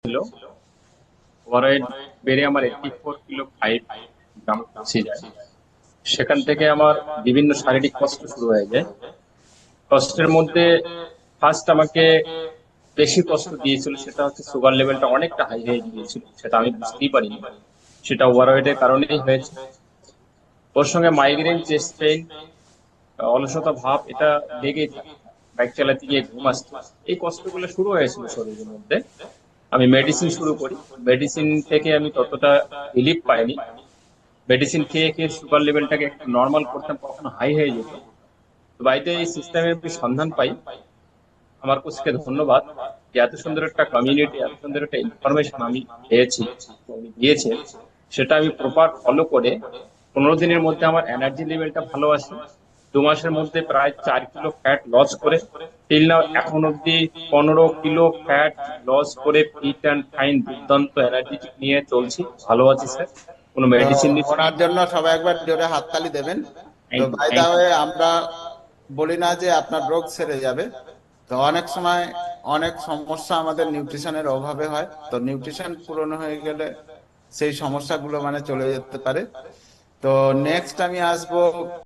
ছিল। ওভারওয়েট বেড়ে আমার 84 কিলো 5 গ্রাম পৌঁছে যায়। সেখান থেকে আমার বিভিন্ন শারীরিক কষ্ট শুরু হয়ে যায়। কষ্টের মধ্যে ফার্স্ট আমাকে বেশি কষ্ট দিয়েছিল সেটা হচ্ছে সুগার লেভেলটা অনেকটা হাই হয়ে গিয়েছিল, সেটা আমি বুঝতেই পারিনি। সেটা ওভারওয়েটের কারণেই হয়েছে। ওর সঙ্গে মাইগ্রেন, চেস্ট পেইন, অলসতা ভাব এটা লেগেই থাকে। বাইক চালাতে গিয়ে ঘুম আসতো। এই কষ্টগুলো শুরু হয়েছিল শরীরের মধ্যে। আমি মেডিসিন শুরু করি। মেডিসিন থেকে আমি ততটা রিলিফ পাইনি। মেডিসিন খেয়ে খেয়ে সুগার লেভেলটাকে একটু নর্মাল করতাম, কখনো হাই হয়ে যেত। তো বাড়িতে এই সিস্টেমের আমি সন্ধান পাই। আমার কোচকে ধন্যবাদ যে এত সুন্দর একটা কমিউনিটি, এত সুন্দর একটা ইনফরমেশন আমি পেয়েছি, উনি দিয়েছে। সেটা আমি প্রপার ফলো করে 15 দিনের মধ্যে আমার এনার্জি লেভেলটা ভালো আসে। 2 মাসের মধ্যে প্রায় 4 কিলো ফ্যাট লস করে টিল নাও এখন অব্দি 15 কিলো ফ্যাট লস করে ফিট অ্যান্ড ফাইন দুর্দান্ত এনার্জেটিক নিয়ে চলছি। ভালো আছি স্যার, কোনো তো মেডিসিন নিচ্ছি না। ওনার জন্য সবাই একবার জোরে হাততালি দেবেন। তো thank you, by the thank you. Way, আমরা বলি না যে আপনার রোগ সেরে যাবে। তো অনেক সময় অনেক সমস্যা আমাদের নিউট্রিশনের অভাবে হয়, তো নিউট্রিশন পূরণ হয়ে গেলে সেই সমস্যাগুলো মানে চলে যেতে পারে। তো নেক্সট আমি আসবো